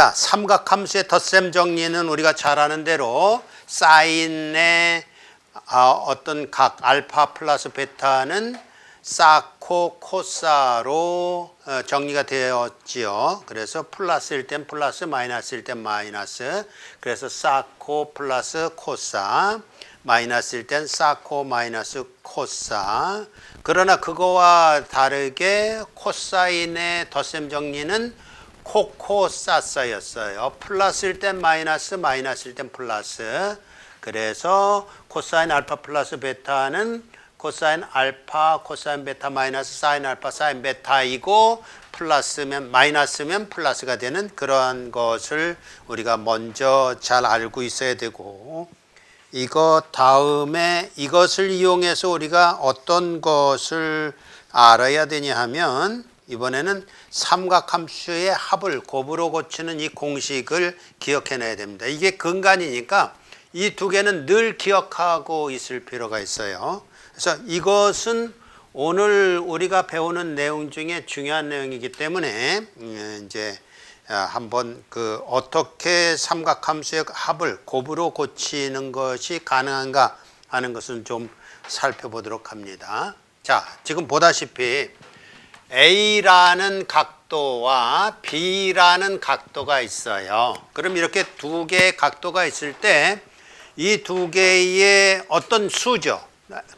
자, 삼각함수의 덧셈 정리는 우리가 잘 아는 대로 사인의 어떤 각 알파 플러스 베타는 사코 코사로 정리가 되었지요. 그래서 플러스일 땐 플러스, 마이너스일 땐 마이너스. 그래서 사코 플러스 코사, 마이너스일 땐 사코 마이너스 코사. 그러나 그거와 다르게 코사인의 덧셈 정리는 코코사사였어요. 플러스일 땐 마이너스, 마이너스일 땐 플러스. 그래서 코사인 알파 플러스 베타는 코사인 알파, 코사인 베타 마이너스 사인 알파, 사인 베타이고 플러스면 마이너스면 플러스가 되는 그런 것을 우리가 먼저 잘 알고 있어야 되고, 이거 다음에 이것을 이용해서 우리가 어떤 것을 알아야 되냐 하면, 이번에는 삼각함수의 합을 곱으로 고치는 이 공식을 기억해내야 됩니다. 이게 근간이니까 이 두 개는 늘 기억하고 있을 필요가 있어요. 그래서 이것은 오늘 우리가 배우는 내용 중에 중요한 내용이기 때문에 이제 한번 어떻게 삼각함수의 합을 곱으로 고치는 것이 가능한가 하는 것은 좀 살펴보도록 합니다. 자, 지금 보다시피 A라는 각도와 B라는 각도가 있어요. 그럼 이렇게 두 개의 각도가 있을 때 이 두 개의 어떤 수죠.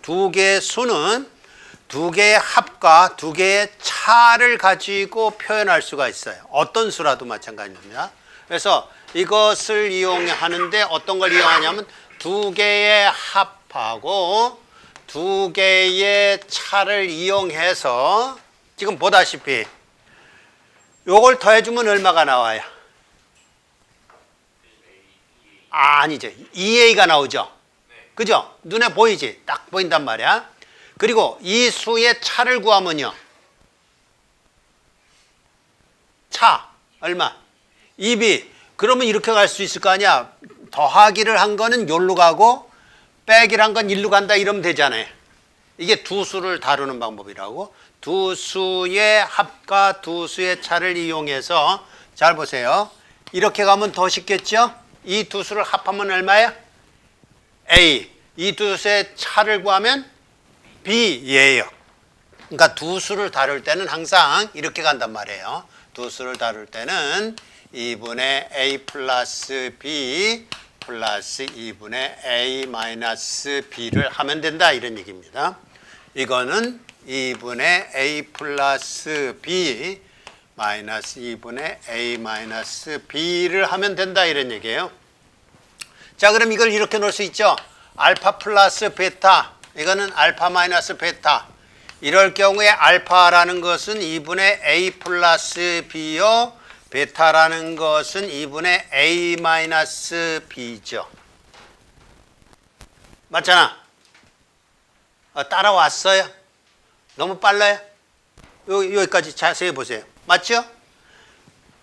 두 개의 수는 두 개의 합과 두 개의 차를 가지고 표현할 수가 있어요. 어떤 수라도 마찬가지입니다. 그래서 이것을 이용하는데 어떤 걸 이용하냐면 두 개의 합하고 두 개의 차를 이용해서 지금 보다시피 요걸 더해주면 얼마가 나와요? 아니죠. 2a가 나오죠. 그죠? 눈에 보이지? 딱 보인단 말이야. 그리고 이 수의 차를 구하면요. 차 얼마? 2b. 그러면 이렇게 갈 수 있을 거 아니야. 더하기를 한 거는 요로 가고 빼기를 한 건 일로 간다 이러면 되잖아요. 이게 두 수를 다루는 방법이라고. 두 수의 합과 두 수의 차를 이용해서 잘 보세요. 이렇게 가면 더 쉽겠죠? 이 두 수를 합하면 얼마예요? A. 이 두 수의 차를 구하면 B예요. 그러니까 두 수를 다룰 때는 항상 이렇게 간단 말이에요. 두 수를 다룰 때는 2분의 A 플러스 B 플러스 2분의 A 마이너스 B를 하면 된다 이런 얘기입니다. 이거는 2분의 A 플러스 B 마이너스 2분의 A 마이너스 B를 하면 된다 이런 얘기예요. 자, 그럼 이걸 이렇게 놓을 수 있죠. 알파 플러스 베타, 이거는 알파 마이너스 베타. 이럴 경우에 알파라는 것은 2분의 A 플러스 B요, 베타라는 것은 2분의 A 마이너스 B죠. 맞잖아. 따라왔어요? 너무 빨라요? 여기까지 자세히 보세요. 맞죠?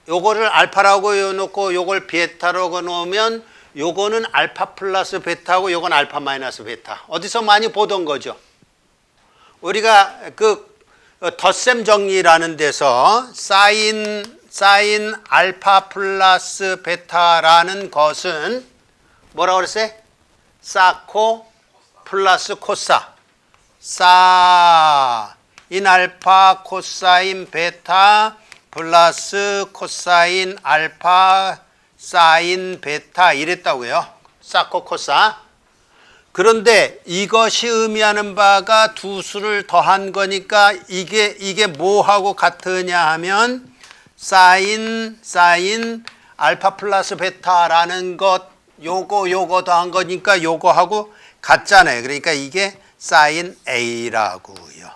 요거를 알파라고 놓고 요걸 베타라고 놓으면 요거는 알파 플러스 베타고 요건 알파 마이너스 베타. 어디서 많이 보던 거죠. 우리가 덧셈 정리라는 데서 사인 알파 플러스 베타라는 것은 뭐라고 그랬어요? 사코 플러스 코사. 사인 알파 코사인 베타 플러스 코사인 알파 사인 베타 이랬다고요. 사코 코사. 그런데 이것이 의미하는 바가 두 수를 더한 거니까 이게 뭐하고 같으냐 하면 사인 알파 플러스 베타라는 것 요거 더한 거니까 요거하고 같잖아요. 그러니까 이게 사인 A라고요.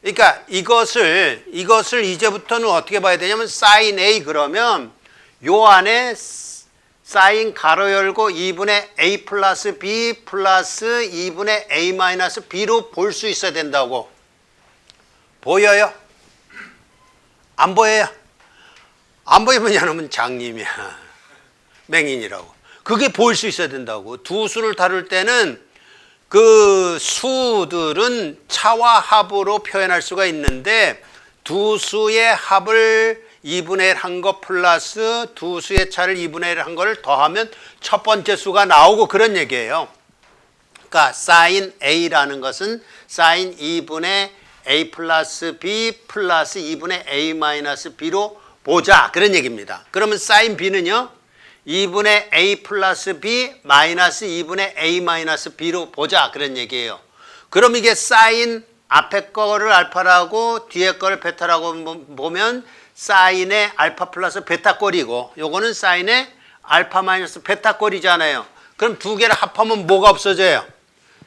그러니까 이것을 이제부터는 어떻게 봐야 되냐면 사인 A 그러면 요 안에 사인 가로 열고 2분의 A 플러스 B 플러스 2분의 A 마이너스 B로 볼 수 있어야 된다고. 보여요? 안 보여요? 안 보이면 여러분 장님이야. 맹인이라고. 그게 보일 수 있어야 된다고. 두 수를 다룰 때는 그 수들은 차와 합으로 표현할 수가 있는데 두 수의 합을 2분의 1 한 거 플러스 두 수의 차를 2분의 1 한 거를 더하면 첫 번째 수가 나오고 그런 얘기예요. 그러니까 sin A라는 것은 sin 2분의 A 플러스 B 플러스 2분의 A 마이너스 B로 보자. 그런 얘기입니다. 그러면 sin B는요. 2분의 A 플러스 B 마이너스 2분의 A 마이너스 B로 보자. 그런 얘기예요. 그럼 이게 sin 앞에 거를 알파라고 뒤에 거를 베타라고 보면 사인의 알파 플러스 베타 꼴이고 요거는 사인의 알파 마이너스 베타 꼴이잖아요. 그럼 두 개를 합하면 뭐가 없어져요?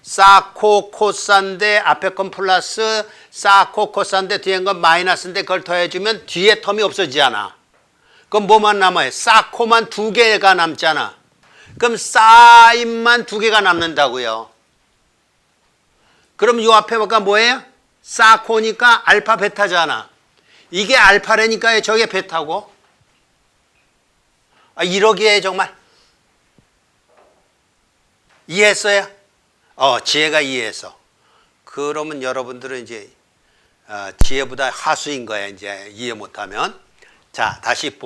사코 코사인데 앞에 건 플러스 사코 코사인데 뒤에 건 마이너스인데 그걸 더해주면 뒤에 텀이 없어지잖아. 그럼 뭐만 남아요? 사코만 두 개가 남잖아. 그럼 사인만 두 개가 남는다고요. 그럼 요 앞에 보니까 뭐예요? 사코니까 알파 베타잖아. 이게 알파라니까요. 저게 베타고. 이러기에 정말 이해했어요? 지혜가 이해했어. 그러면 여러분들은 이제 지혜보다 하수인 거야. 이제 이해 못하면. 자, 다시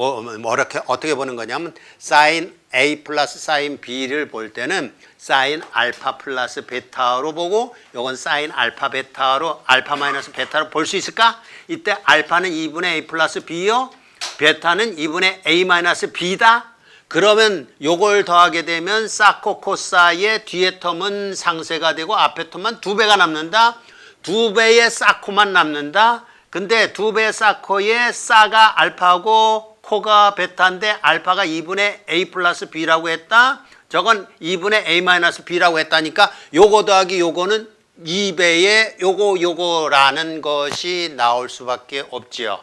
어떻게 보는 거냐면 sin A 플러스 sin B를 볼 때는 sin 알파 플러스 베타로 보고 요건 sin 알파 베타로 알파 마이너스 베타로 볼 수 있을까? 이때 알파는 2분의 A 플러스 B요. 베타는 2분의 A 마이너스 B다. 그러면 요걸 더하게 되면 사코 코사의 뒤에 텀은 상쇄가 되고 앞에 텀만 2배가 남는다. 2배의 사코만 남는다. 근데 2배의 사코의 사가 알파고 코가 베타인데 알파가 2분의 A 플러스 B라고 했다. 저건 2분의 A 마이너스 B라고 했다니까 요거 더하기 요거는 2배의 요거라는 것이 나올 수밖에 없지요.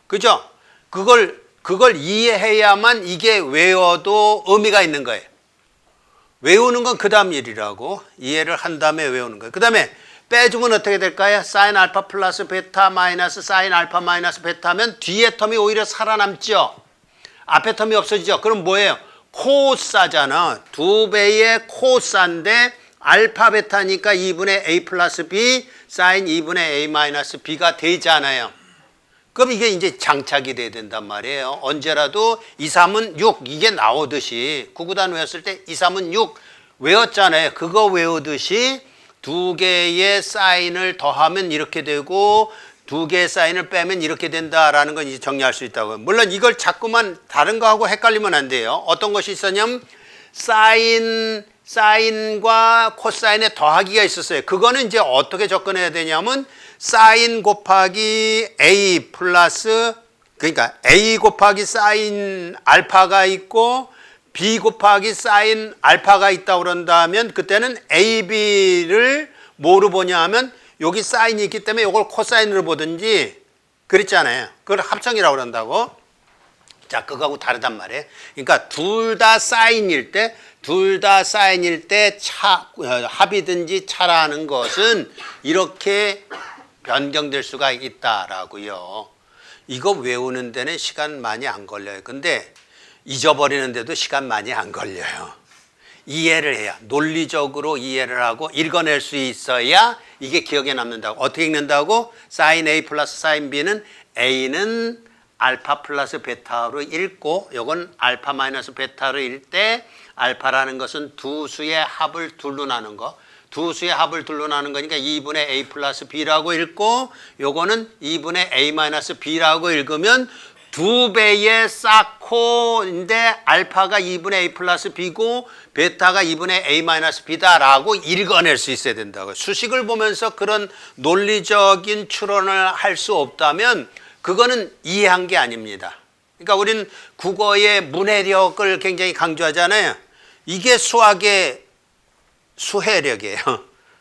그죠? 그걸 이해해야만 이게 외워도 의미가 있는 거예요. 외우는 건 그 다음 일이라고. 이해를 한 다음에 외우는 거예요. 그 다음에 빼주면 어떻게 될까요? 사인 알파 플러스 베타 마이너스 사인 알파 마이너스 베타 하면 뒤에 텀이 오히려 살아남죠. 앞에 텀이 없어지죠. 그럼 뭐예요? 코사잖아. 2배의 코사인데 알파 베타니까 2분의 A 플러스 B 사인 2분의 A 마이너스 B가 되잖아요. 그럼 이게 이제 장착이 돼야 된단 말이에요. 언제라도 2, 3은 6 이게 나오듯이 구구단 외웠을 때 2, 3은 6 외웠잖아요. 그거 외우듯이 두 개의 사인을 더하면 이렇게 되고 두 개의 사인을 빼면 이렇게 된다라는 건 이제 정리할 수 있다고요. 물론 이걸 자꾸만 다른 거하고 헷갈리면 안 돼요. 어떤 것이 있었냐면 사인과 코사인의 더하기가 있었어요. 그거는 이제 어떻게 접근해야 되냐면 사인 곱하기 A 플러스 그러니까 A 곱하기 사인 알파가 있고 B 곱하기 사인 알파가 있다고 그런다면 그때는 AB를 뭐로 보냐 하면 여기 사인이 있기 때문에 이걸 코사인으로 보든지 그랬잖아요. 그걸 합성이라고 그런다고. 자, 그거하고 다르단 말이에요. 그러니까 둘 다 사인일 때 합이든지 차라는 것은 이렇게 변경될 수가 있다라고요. 이거 외우는 데는 시간 많이 안 걸려요. 근데 잊어버리는데도 시간 많이 안 걸려요. 이해를 해야 논리적으로 이해를 하고 읽어낼 수 있어야 이게 기억에 남는다고. 어떻게 읽는다고? sin A 플러스 sin B는 A는 알파 플러스 베타로 읽고 요건 알파 마이너스 베타로 읽을 때 알파라는 것은 두 수의 합을 둘로 나눈 거. 두 수의 합을 둘로 나눈 거니까 2분의 A 플러스 B라고 읽고 요거는 2분의 A 마이너스 B라고 읽으면 2배의 사코인데 알파가 2분의 A 플러스 B고 베타가 2분의 A 마이너스 B다라고 읽어낼 수 있어야 된다고요. 수식을 보면서 그런 논리적인 추론을 할 수 없다면 그거는 이해한 게 아닙니다. 그러니까 우리는 국어의 문해력을 굉장히 강조하잖아요. 이게 수학의 수해력이에요.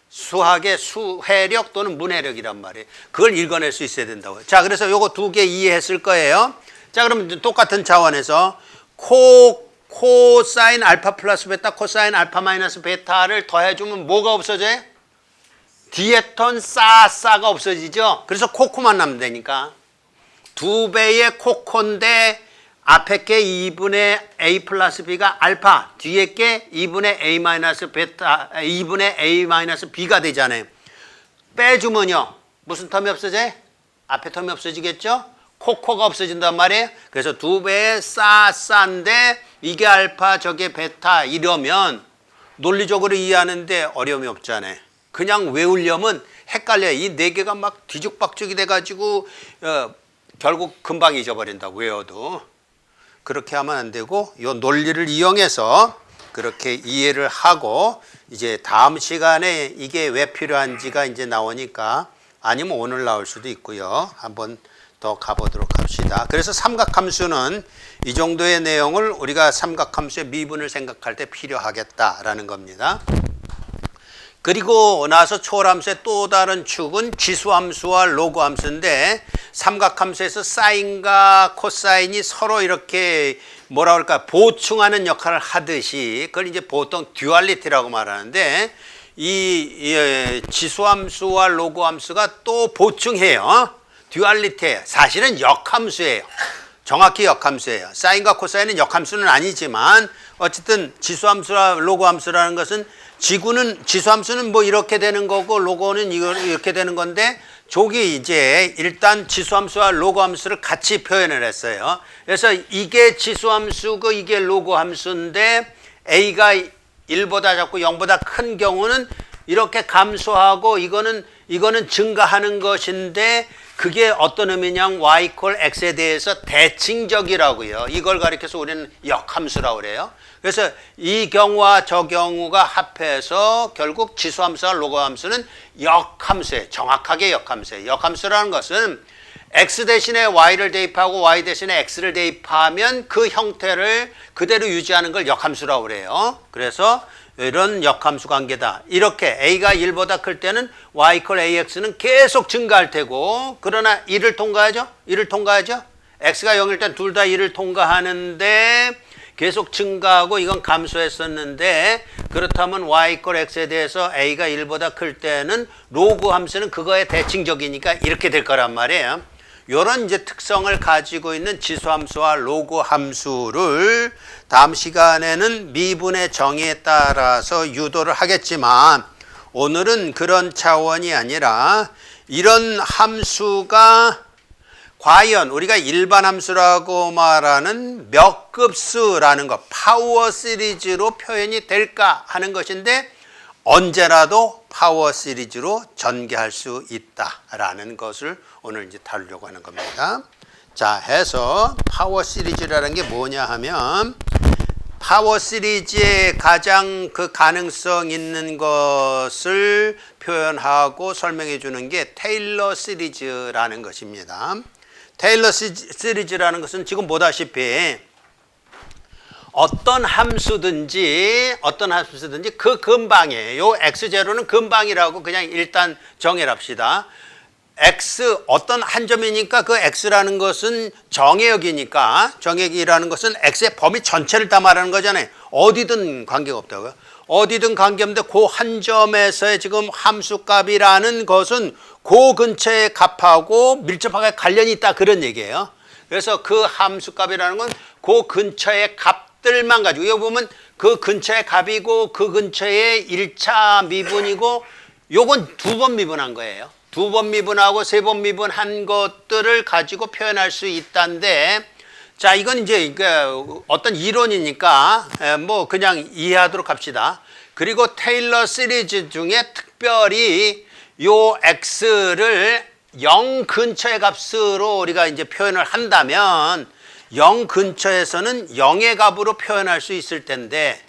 수학의 수해력 또는 문해력이란 말이에요. 그걸 읽어낼 수 있어야 된다고요. 자, 그래서 요거 두 개 이해했을 거예요. 자, 그럼 똑같은 차원에서 코사인 알파 플러스 베타 코사인 알파 마이너스 베타를 더해주면 뭐가 없어져요? 뒤에 턴 싸가 없어지죠. 그래서 코코만 남으면 되니까 2배의 코코인데 앞에 게 2분의 A 플러스 B가 알파, 뒤에 게 2분의 A 마이너스 베타, 2분의 A 마이너스 B가 되잖아요. 빼주면요. 무슨 텀이 없어져요? 앞에 텀이 없어지겠죠? 코코가 없어진단 말이에요. 그래서 2배의 싼데 이게 알파 저게 베타 이러면 논리적으로 이해하는데 어려움이 없잖아요. 그냥 외우려면 헷갈려요. 이 4개가 막 뒤죽박죽이 돼가지고 결국 금방 잊어버린다고 외워도. 그렇게 하면 안 되고 이 논리를 이용해서 그렇게 이해를 하고 이제 다음 시간에 이게 왜 필요한지가 이제 나오니까 아니면 오늘 나올 수도 있고요. 한번 더 가보도록 합시다. 그래서 삼각함수는 이 정도의 내용을 우리가 삼각함수의 미분을 생각할 때 필요하겠다라는 겁니다. 그리고 나서 초월함수의 또 다른 축은 지수함수와 로그함수인데 삼각함수에서 사인과 코사인이 서로 이렇게 뭐라 그럴까 보충하는 역할을 하듯이 그걸 이제 보통 듀얼리티라고 말하는데 이 지수함수와 로그함수가 또 보충해요. 듀얼리티예요. 사실은 역함수예요. 정확히 역함수예요. 사인과 코사인은 역함수는 아니지만 어쨌든 지수함수와 로그함수라는 것은 지수함수는 뭐 이렇게 되는 거고 로그는 이렇게 되는 건데 저기 이제 일단 지수함수와 로그함수를 같이 표현을 했어요. 그래서 이게 지수함수고 이게 로그함수인데 A가 1보다 작고 0보다 큰 경우는 이렇게 감소하고 이거는 증가하는 것인데 그게 어떤 의미냐면 y = x에 대해서 대칭적이라고요. 이걸 가리켜서 우리는 역함수라고 그래요. 그래서 이 경우와 저 경우가 합해서 결국 지수함수와 로그함수는 역함수예요. 정확하게 역함수예요. 역함수라는 것은 x 대신에 y를 대입하고 y 대신에 x를 대입하면 그 형태를 그대로 유지하는 걸 역함수라고 그래요. 그래서 이런 역함수 관계다. 이렇게 a가 1보다 클 때는 y = ax는 계속 증가할 테고 그러나 1을 통과하죠? 1을 통과하죠? x가 0일 땐 둘 다 1을 통과하는데 계속 증가하고 이건 감소했었는데 그렇다면 y = x에 대해서 a가 1보다 클 때는 로그 함수는 그거에 대칭적이니까 이렇게 될 거란 말이에요. 이런 이제 특성을 가지고 있는 지수함수와 로그 함수를 다음 시간에는 미분의 정의에 따라서 유도를 하겠지만 오늘은 그런 차원이 아니라 이런 함수가 과연 우리가 일반 함수라고 말하는 몇 급수라는 것, 파워 시리즈로 표현이 될까 하는 것인데 언제라도 파워 시리즈로 전개할 수 있다라는 것을 오늘 이제 다루려고 하는 겁니다. 자, 해서 파워 시리즈라는 게 뭐냐 하면 파워 시리즈의 가장 그 가능성 있는 것을 표현하고 설명해 주는 게 테일러 시리즈라는 것입니다. 테일러 시리즈라는 것은 지금 보다시피 어떤 함수든지 그 근방이에요. x0는 근방이라고 그냥 일단 정의합시다. x 어떤 한 점이니까 그 x라는 것은 정의역이니까 정의역이라는 것은 x의 범위 전체를 다 말하는 거잖아요. 어디든 관계가 없다고요. 어디든 관계없는데 그 한 점에서의 지금 함수값이라는 것은 그 근처의 값하고 밀접하게 관련이 있다 그런 얘기예요. 그래서 그 함수값이라는 건 그 근처의 값들만 가지고 여기 보면 그 근처의 값이고 그 근처의 1차 미분이고 요건 2번 미분한 거예요. 2번 미분하고 3번 미분한 것들을 가지고 표현할 수 있다는데 자 이건 이제 어떤 이론이니까 뭐 그냥 이해하도록 합시다. 그리고 테일러 시리즈 중에 특별히 요 x를 0 근처의 값으로 우리가 이제 표현을 한다면 0 근처에서는 0의 값으로 표현할 수 있을 텐데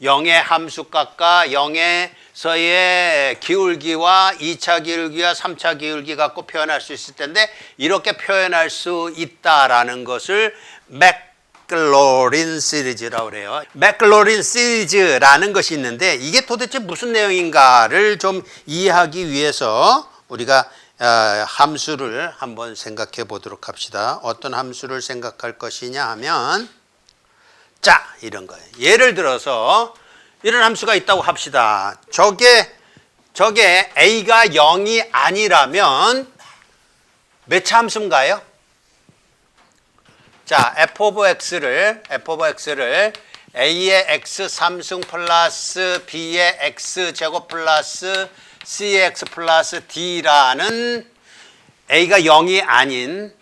0의 함수값과 0에서의 기울기와 2차 기울기와 3차 기울기 갖고 표현할 수 있을 텐데 이렇게 표현할 수 있다라는 것을 맥클로린 시리즈라고 그래요. 맥클로린 시리즈라는 것이 있는데 이게 도대체 무슨 내용인가를 좀 이해하기 위해서 우리가 함수를 한번 생각해 보도록 합시다. 어떤 함수를 생각할 것이냐 하면 자 이런 거예요. 예를 들어서 이런 함수가 있다고 합시다. 저게 a가 0이 아니라면 몇 차 함수인가요? 자 f of x를 a의 x 3승 플러스 b의 x 제곱 플러스 cx 플러스 d라는 A가 0이 아닌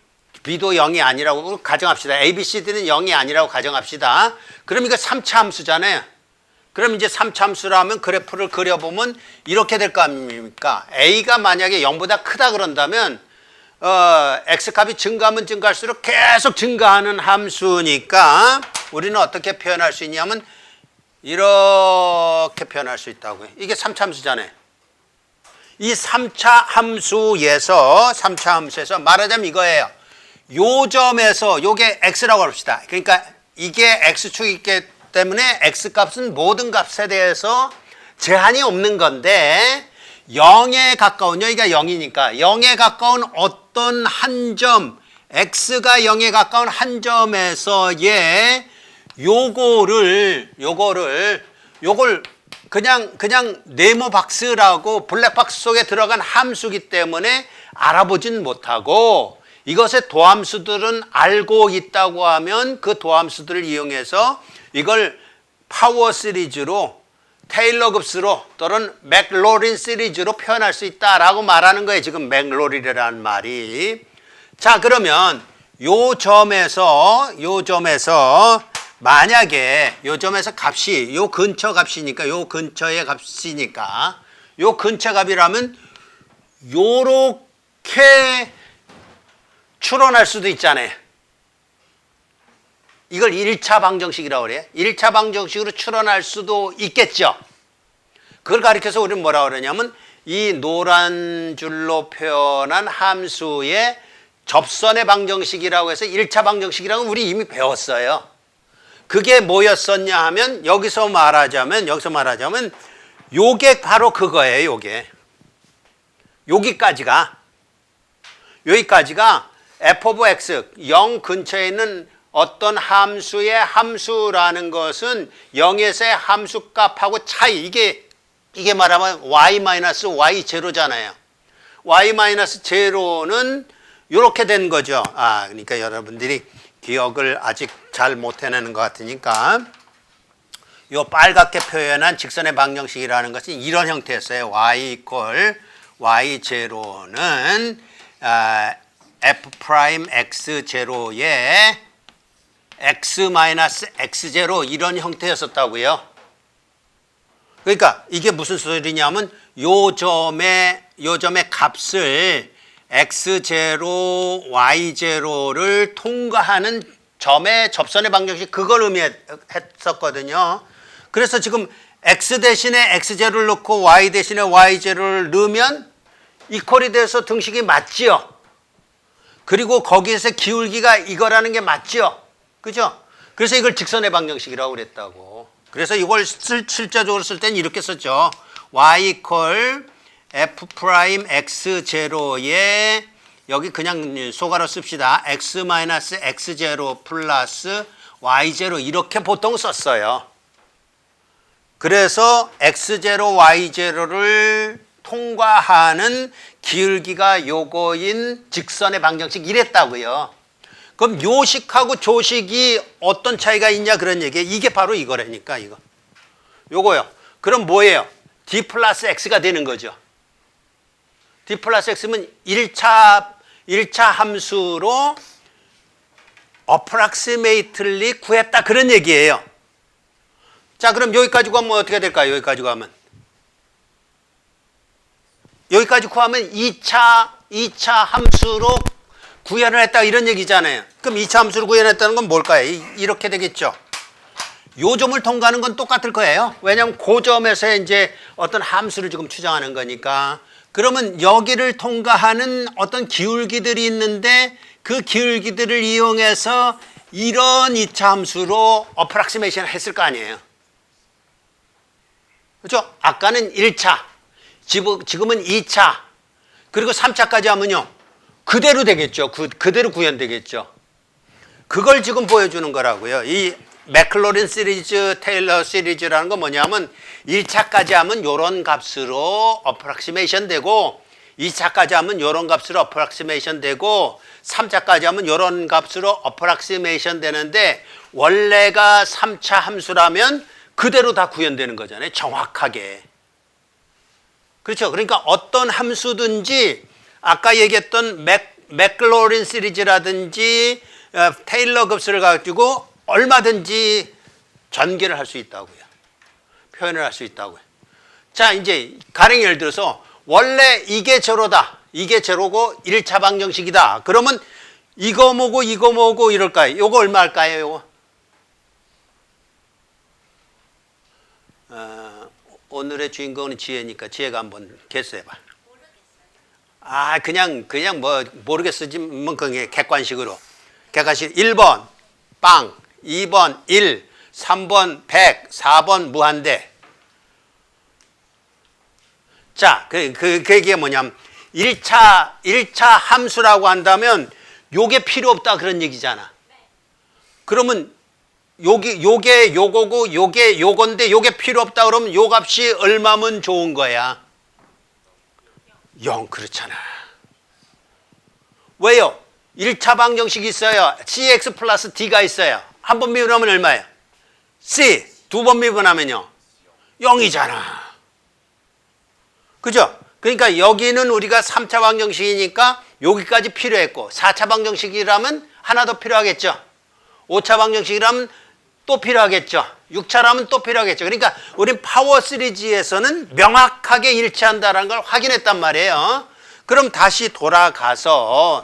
B도 0이 아니라고 가정합시다. A, B, C, D는 0이 아니라고 가정합시다. 그럼 이거 3차 함수잖아요. 그럼 이제 3차 함수라면 그래프를 그려보면 이렇게 될 거 아닙니까? A가 만약에 0보다 크다 그런다면 X값이 증가하면 증가할수록 계속 증가하는 함수니까 우리는 어떻게 표현할 수 있냐면 이렇게 표현할 수 있다고요. 이게 3차 함수잖아요. 이 3차 함수에서 말하자면 이거예요. 요 점에서 요게 x라고 합시다. 그러니까 이게 x축이기 때문에 x값은 모든 값에 대해서 제한이 없는 건데 0에 가까운, 여기가 0이니까 0에 가까운 어떤 한 점, x가 0에 가까운 한 점에서의 요걸 그냥 네모 박스라고 블랙박스 속에 들어간 함수기 때문에 알아보진 못하고 이것의 도함수들은 알고 있다고 하면 그 도함수들을 이용해서 이걸 파워 시리즈로 테일러 급수로 또는 맥로린 시리즈로 표현할 수 있다라고 말하는 거예요. 지금 맥로린이라는 말이. 자, 그러면 요 점에서 만약에 요 점에서 값이 요 근처 값이니까 요 근처의 값이니까 요 근처 값이라면 요렇게 추론할 수도 있잖아요. 이걸 1차 방정식이라고 그래요. 1차 방정식으로 추론할 수도 있겠죠. 그걸 가리켜서 우리는 뭐라고 그러냐면 이 노란 줄로 표현한 함수의 접선의 방정식이라고 해서 1차 방정식이라고 우리 이미 배웠어요. 그게 뭐였었냐 하면 여기서 말하자면 요게 바로 그거예요. 여기까지가 f of x 0 근처에 있는 어떤 함수의 함수라는 것은 0에서의 함수값하고 차이, 이게 말하면 y-y0잖아요. y-0는 이렇게 된 거죠. 그러니까 여러분들이 기억을 아직 잘 못 해내는 것 같으니까 요 빨갛게 표현한 직선의 방정식이라는 것은 이런 형태였어요. y0는 f'x0의 x-x0 이런 형태였었다고요. 그러니까 이게 무슨 소리냐면 요 점의 값을 x0, y0를 통과하는 점의 접선의 방정식 그걸 의미했었거든요. 그래서 지금 x 대신에 x0를 넣고 y 대신에 y0를 넣으면 이퀄이 돼서 등식이 맞지요. 그리고 거기에서 기울기가 이거라는 게 맞죠. 그죠? 그래서 이걸 직선의 방정식이라고 그랬다고. 그래서 이걸 실제적으로 쓸 때는 이렇게 썼죠. y 이퀄 f'x0에 여기 그냥 소가로 씁시다. x-x0 플러스 y0 이렇게 보통 썼어요. 그래서 x0, y0를 통과하는 기울기가 요거인 직선의 방정식 이랬다고요. 그럼 요식하고 조식이 어떤 차이가 있냐 그런 얘기예요. 이게 바로 이거라니까 요거요. 그럼 뭐예요? d 플러스 x가 되는 거죠. d 플러스 x면 1차 함수로 approximately 구했다 그런 얘기예요. 자, 그럼 여기까지 가면 어떻게 될까요? 여기까지 구하면 2차 함수로 구현을 했다 이런 얘기잖아요. 그럼 2차 함수로 구현했다는 건 뭘까요? 이렇게 되겠죠. 요 점을 통과하는 건 똑같을 거예요. 왜냐하면 그 점에서 이제 어떤 함수를 지금 추정하는 거니까. 그러면 여기를 통과하는 어떤 기울기들이 있는데 그 기울기들을 이용해서 이런 2차 함수로 어프락시메이션을 했을 거 아니에요. 그렇죠? 아까는 1차, 지금은 2차, 그리고 3차까지 하면요. 그대로 되겠죠. 그대로 구현되겠죠. 그걸 지금 보여주는 거라고요. 이 맥클로린 시리즈, 테일러 시리즈라는 건 뭐냐면 1차까지 하면 요런 값으로 어프락시메이션 되고 2차까지 하면 요런 값으로 어프락시메이션 되고 3차까지 하면 요런 값으로 어프락시메이션 되는데 원래가 3차 함수라면 그대로 다 구현되는 거잖아요. 정확하게. 그렇죠. 그러니까 어떤 함수든지 아까 얘기했던 맥클로린 시리즈라든지 테일러 급수를 가지고 얼마든지 전개를 할 수 있다고요. 표현을 할 수 있다고요. 자, 이제 가령 예를 들어서 원래 이게 제로다. 이게 제로고 1차 방정식이다. 그러면 이거 뭐고 이럴까요? 요거 얼마 할까요? 요거? 오늘의 주인공은 지혜니까 지혜가 한번 개수해봐. 아, 그냥 뭐 모르겠어지만 그게 객관식으로. 객관식 1번 빵, 2번 1, 3번 100, 4번 무한대. 자, 그게 뭐냐면 1차 함수라고 한다면 요게 필요 없다 그런 얘기잖아. 그러면 요게 요거고 요게 요건데 요게 필요 없다 그러면 요 값이 얼마면 좋은 거야? 0. 그렇잖아. 왜요? 1차 방정식이 있어요. cx 플러스 d가 있어요. 한 번 미분하면 얼마예요? c. 두 번 미분하면요? 0이잖아. 그죠? 그러니까 여기는 우리가 3차 방정식이니까 여기까지 필요했고 4차 방정식이라면 하나 더 필요하겠죠. 5차 방정식이라면 또 필요하겠죠. 6차라면 또 필요하겠죠. 그러니까 우린 파워 시리즈에서는 명확하게 일치한다는 걸 확인했단 말이에요. 그럼 다시 돌아가서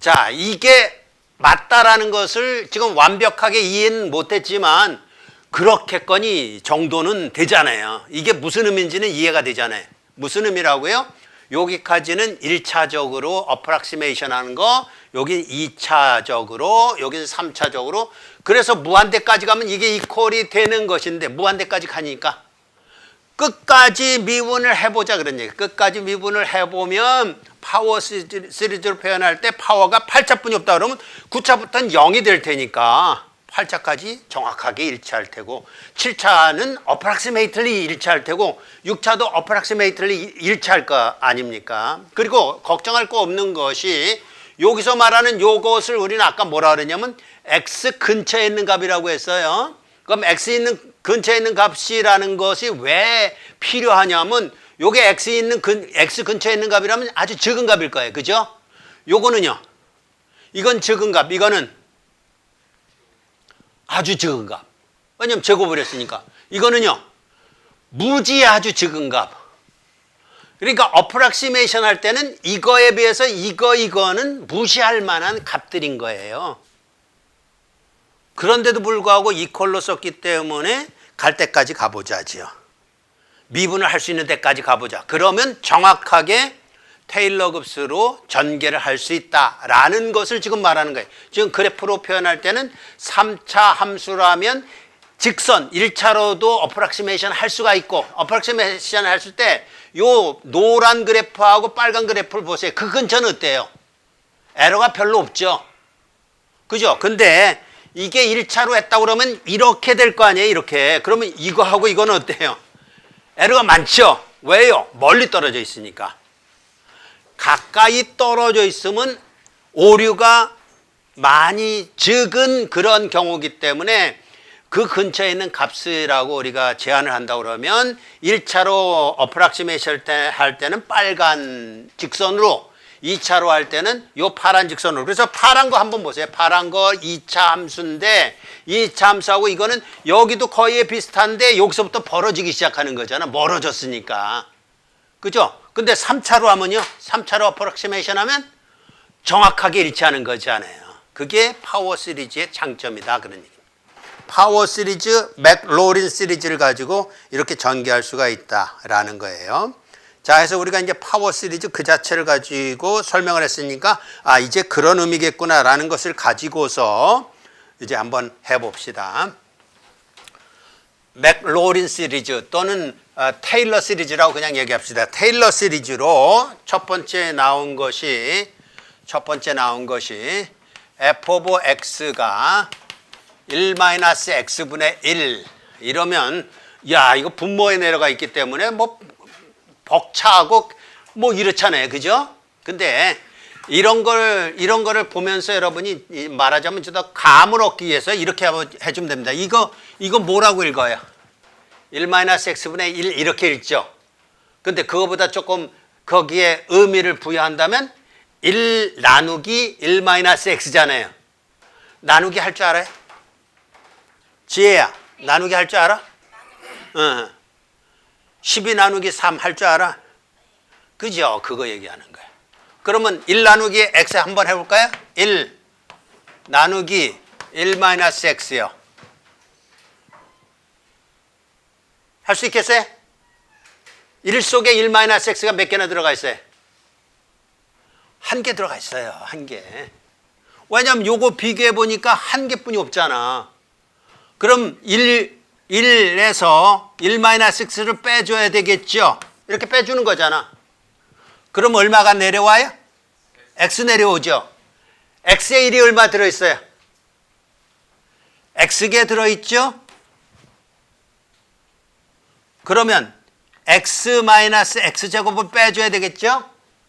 자, 이게 맞다라는 것을 지금 완벽하게 이해는 못했지만 그렇겠거니 정도는 되잖아요. 이게 무슨 의미인지는 이해가 되잖아요. 무슨 의미라고요? 여기까지는 1차적으로 어프락시메이션 하는 거, 여기 2차적으로, 여기는 3차적으로. 그래서 무한대까지 가면 이게 이퀄이 되는 것인데 무한대까지 가니까 끝까지 미분을 해보자 그런 얘기. 끝까지 미분을 해보면 파워 시리즈로 표현할 때 파워가 8차뿐이 없다 그러면 9차부터는 0이 될 테니까 8차까지 정확하게 일치할 테고 7차는 approximately 일치할 테고 6차도 approximately 일치할 거 아닙니까? 그리고 걱정할 거 없는 것이 여기서 말하는 요것을 우리는 아까 뭐라 그랬냐면 x 근처에 있는 값이라고 했어요. 그럼 x 있는 근처에 있는 값이라는 것이 왜 필요하냐면 요게 x 근처에 있는 값이라면 아주 적은 값일 거예요. 그죠? 요거는요. 이건 적은 값, 이거는 아주 적은 값. 왜냐면 제곱을 했으니까. 이거는요. 무지 아주 적은 값. 그러니까 어프락시메이션 할 때는 이거에 비해서 이거는 무시할 만한 값들인 거예요. 그런데도 불구하고 이퀄로 썼기 때문에 갈 때까지 가보자지요. 미분을 할 수 있는 데까지 가보자. 그러면 정확하게 테일러 급수로 전개를 할 수 있다라는 것을 지금 말하는 거예요. 지금 그래프로 표현할 때는 3차 함수라면 직선 1차로도 어프락시메이션 할 수가 있고 어프락시메이션 했을 때 요 노란 그래프하고 빨간 그래프를 보세요. 그 근처는 어때요? 에러가 별로 없죠. 그죠? 근데 이게 1차로 했다고 그러면 이렇게 될 거 아니에요? 이렇게. 그러면 이거하고 이거는 어때요? 에러가 많죠? 왜요? 멀리 떨어져 있으니까. 가까이 떨어져 있으면 오류가 많이 적은 그런 경우이기 때문에 그 근처에 있는 값이라고 우리가 제한을 한다고 그러면 1차로 어프락시메이션 할 때는 빨간 직선으로 2차로 할 때는 요 파란 직선으로. 그래서 파란 거 한번 보세요. 파란 거 2차 함수인데 2차 함수하고 이거는 여기도 거의 비슷한데 여기서부터 벌어지기 시작하는 거잖아. 멀어졌으니까. 그죠? 근데 3차로 하면요. 3차로 어프락시메이션 하면 정확하게 일치하는 거잖아요. 그게 파워 시리즈의 장점이다. 그런 얘기입니다. 파워 시리즈, 맥로린 시리즈를 가지고 이렇게 전개할 수가 있다라는 거예요. 자, 그래서 우리가 이제 파워 시리즈 그 자체를 가지고 설명을 했으니까 아, 이제 그런 의미겠구나라는 것을 가지고서 이제 한번 해봅시다. 맥로린 시리즈 또는 테일러 시리즈라고 그냥 얘기합시다. 테일러 시리즈로 첫 번째 나온 것이 f 오브 x가 1-x분의 1 이러면 야, 이거 분모에 내려가 있기 때문에 뭐 벅차고 뭐 이렇잖아요. 그죠? 근데 이런 거를 보면서 여러분이 말하자면 더 감을 얻기 위해서 이렇게 해주면 됩니다. 이거 뭐라고 읽어요? 1-x분의 1 이렇게 읽죠. 근데 그거보다 조금 거기에 의미를 부여한다면 1 나누기 1 마이너스 x잖아요. 나누기 할 줄 알아요? 지혜야, 나누기 할 줄 알아? 응. 12 나누기 3 할 줄 알아? 그죠? 그거 얘기하는 거야. 그러면 1 나누기 x 한번 해볼까요? 1 나누기 1 마이너스 x요. 할 수 있겠어요? 1 속에 1 마이너스 x가 몇 개나 들어가 있어요? 1개 들어가 있어요. 1개. 왜냐하면 요거 비교해 보니까 1개뿐이 없잖아. 그럼 1에서 1 마이너스 x를 빼줘야 되겠죠? 이렇게 빼주는 거잖아. 그럼 얼마가 내려와요? x 내려오죠. x의 1이 얼마 들어있어요? x개 들어있죠? 그러면 x 마이너스 x제곱을 빼줘야 되겠죠?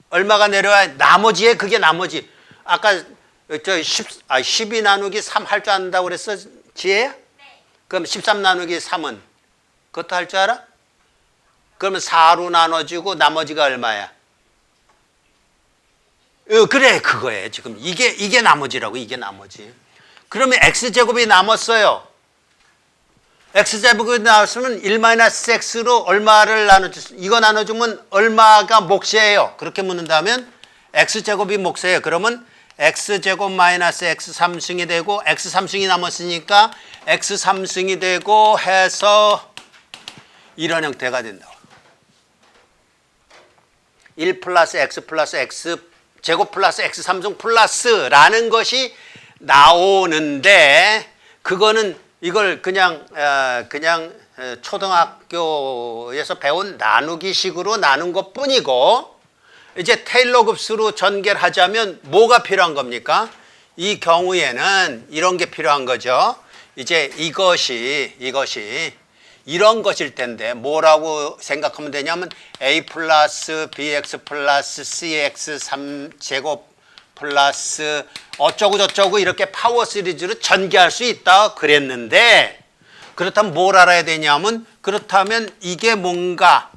얼마가 내려와요? 나머지에 그게 나머지. 아까 12 나누기 3 할 줄 안다고 그랬어? 지혜야? 네. 그럼 13 나누기 3은? 그것도 할 줄 알아? 그러면 4로 나눠주고 나머지가 얼마야? 그래, 그거예요. 지금 이게 나머지라고, 이게 나머지. 그러면 x제곱이 남았어요. x제곱이 나왔으면 1-x로 얼마를 나눠주세요? 이거 나눠주면 얼마가 몫이에요? 그렇게 묻는다면 x제곱이 몫이에요. 그러면 x제곱 마이너스 x3승이 되고 x3승이 남았으니까 x3승이 되고 해서 이런 형태가 된다고. 1 플러스 x 플러스 x 제곱 플러스 x3승 플러스라는 것이 나오는데 그거는 이걸 그냥 초등학교에서 배운 나누기식으로 나눈 것뿐이고 이제 테일러 급수로 전개하자면 뭐가 필요한 겁니까? 이 경우에는 이런 게 필요한 거죠. 이제 이것이 이런 것일 텐데 뭐라고 생각하면 되냐면 a 플러스 bx 플러스 cx 3제곱 플러스 어쩌고 저쩌고 이렇게 파워 시리즈로 전개할 수 있다 그랬는데 그렇다면 뭘 알아야 되냐면 그렇다면 이게 뭔가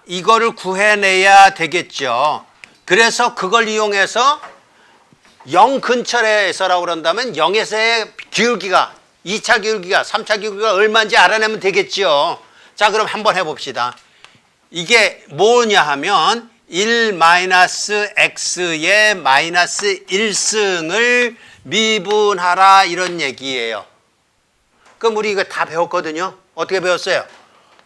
이거를 구해내야 되겠죠. 그래서 그걸 이용해서 0 근처에서라고 그런다면 0에서의 기울기가 2차 기울기가 3차 기울기가 얼마인지 알아내면 되겠죠. 자, 그럼 한번 해봅시다. 이게 뭐냐 하면 1-x의 마이너스 1승을 미분하라 이런 얘기예요. 그럼 우리 이거 다 배웠거든요. 어떻게 배웠어요?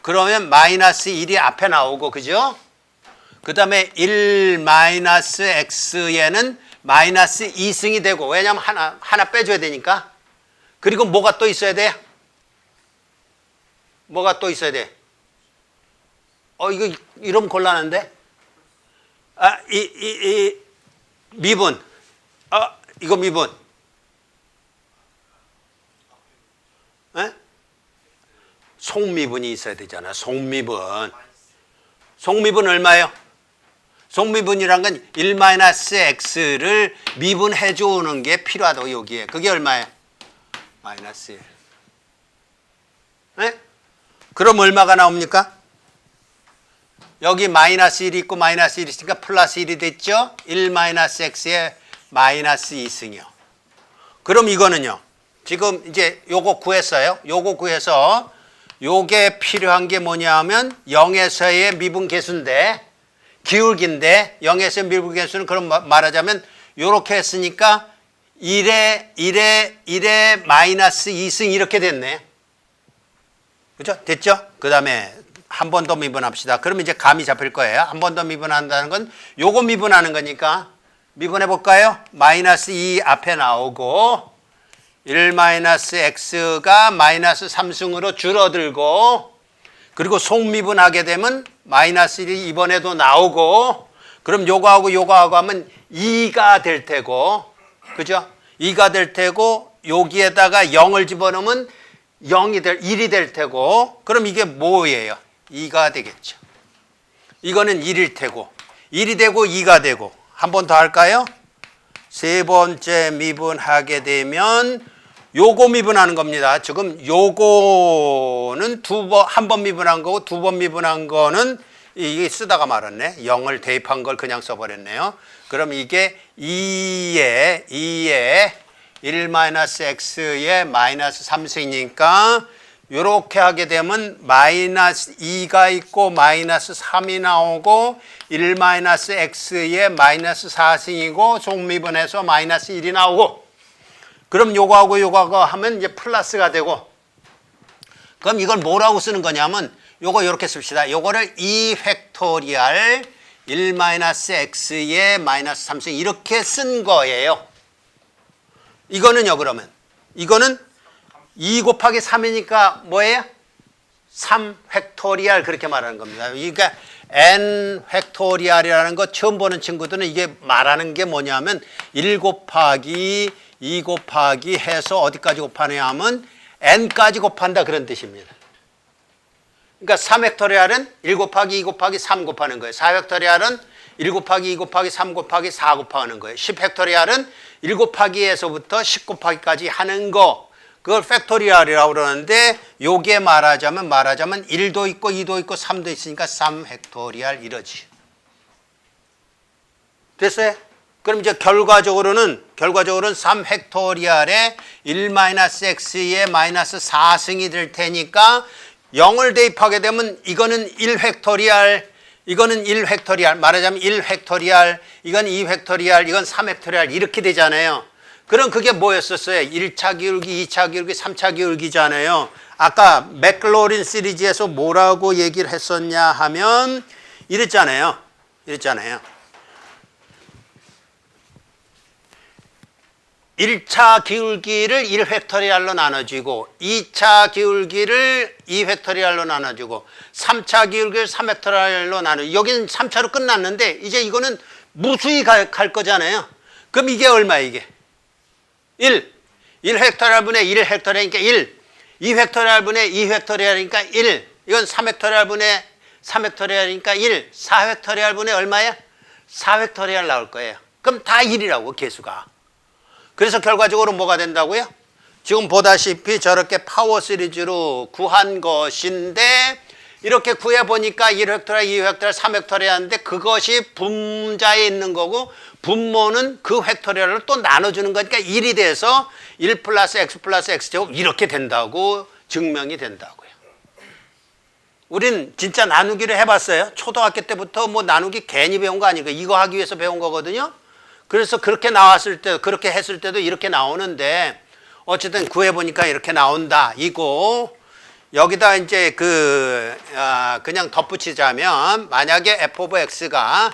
그러면 마이너스 1이 앞에 나오고 그죠? 그 다음에 1-x에는 마이너스 2승이 되고 왜냐하면 하나 빼줘야 되니까. 그리고 뭐가 또 있어야 돼? 뭐가 또 있어야 돼? 이거 이러면 곤란한데? 미분. 이거 미분. 에? 속미분이 있어야 되잖아. 속미분. 속미분 얼마예요? 속미분이란 건 1-x를 미분해 주는 게 필요하다고 여기에. 그게 얼마예요? 마이너스 1. 에? 그럼 얼마가 나옵니까? 여기 마이너스 1이 있고 마이너스 1이 있으니까 플러스 1이 됐죠? 1-x의 마이너스 2승이요. 그럼 이거는요. 지금 이제 요거 구했어요. 요거 구해서 요게 필요한 게 뭐냐 하면 0에서의 미분 계수인데 기울기인데 0에서의 미분 계수는 그럼 말하자면 요렇게 했으니까 1에 마이너스 2승 이렇게 됐네. 그죠? 됐죠? 그 다음에 한 번 더 미분합시다. 그러면 이제 감이 잡힐 거예요. 한 번 더 미분한다는 건 요거 미분하는 거니까 미분해 볼까요? 마이너스 2 앞에 나오고 1-x가 마이너스 3승으로 줄어들고 그리고 속미분하게 되면 마이너스 1이 이번에도 나오고 그럼 요거하고 하면 2가 될 테고 그죠? 2가 될 테고 여기에다가 0을 집어넣으면 1이 될 테고 그럼 이게 뭐예요? 2가 되겠죠. 이거는 1일 테고 1이 되고 2가 되고 한 번 더 할까요? 세 번째 미분하게 되면 요거 미분하는 겁니다. 지금 요거는 한 번 미분한 거고 두 번 미분한 거는 이게 쓰다가 말았네. 0을 대입한 걸 그냥 써버렸네요. 그럼 이게 2에 1-x에 마이너스 3승이니까 이렇게 하게 되면 마이너스 2가 있고 마이너스 3이 나오고 1-x에 마이너스 4승이고 속미분해서 마이너스 1이 나오고 그럼 요거하고 요거하고 하면 이제 플러스가 되고 그럼 이걸 뭐라고 쓰는 거냐면 요거 이렇게 씁시다. 요거를 2팩토리얼 1-x에 마이너스 3승 이렇게 쓴 거예요. 이거는요 그러면 이거는 2 곱하기 3이니까 뭐예요? 3팩토리얼 그렇게 말하는 겁니다. 그러니까 n 팩토리얼이라는 거 처음 보는 친구들은 이게 말하는 게 뭐냐면 1 곱하기 2 곱하기 해서 어디까지 곱하냐 하면 n까지 곱한다 그런 뜻입니다. 그러니까 3팩토리얼은 1 곱하기 2 곱하기 3 곱하는 거예요. 4팩토리얼은 1 곱하기 2 곱하기 3 곱하기 4 곱하는 거예요. 10팩토리얼은 1 곱하기에서부터 10 곱하기까지 하는 거 그걸 팩토리얼이라고 그러는데 요게 말하자면 1도 있고 2도 있고 3도 있으니까 3팩토리얼 이러지. 됐어요? 그럼 이제 결과적으로는 3팩토리얼에 1-x에 마이너스 4승이 될 테니까 0을 대입하게 되면 이거는 1팩토리얼 이거는 1팩토리얼 말하자면 1팩토리얼 이건 2팩토리얼 이건 3팩토리얼 이렇게 되잖아요. 그럼 그게 뭐였었어요? 1차 기울기 2차 기울기 3차 기울기잖아요. 아까 맥클로린 시리즈에서 뭐라고 얘기를 했었냐 하면 이랬잖아요. 1차 기울기를 1팩토리얼로 나눠주고 2차 기울기를 2팩토리얼로 나눠주고 3차 기울기를 3팩토리얼로 나눠주고 여기는 3차로 끝났는데 이제 이거는 무수히 갈 거잖아요. 그럼 이게 얼마야 이게? 1팩토리얼 분의 1팩토리얼이니까 1 2팩토리얼 분의 2팩토리얼이니까 1 이건 3팩토리얼 분의 3팩토리얼이니까 1 4팩토리얼 분의 얼마야? 4팩토리얼 나올 거예요. 그럼 다 1이라고 개수가. 그래서 결과적으로 뭐가 된다고요? 지금 보다시피 저렇게 파워 시리즈로 구한 것인데 이렇게 구해보니까 1팩토리얼, 2팩토리얼, 3팩토리얼 하는데 그것이 분자에 있는 거고 분모는 그 팩토리얼로 또 나눠주는 거니까 1이 돼서 1 플러스 x 플러스 x제곱 이렇게 된다고 증명이 된다고요. 우린 진짜 나누기를 해봤어요. 초등학교 때부터 뭐 나누기 괜히 배운 거 아니고 이거 하기 위해서 배운 거거든요. 그래서 그렇게 나왔을 때, 그렇게 했을 때도 이렇게 나오는데 어쨌든 구해보니까 이렇게 나온다. 이거 여기다 이제 그냥 덧붙이자면 만약에 f of x가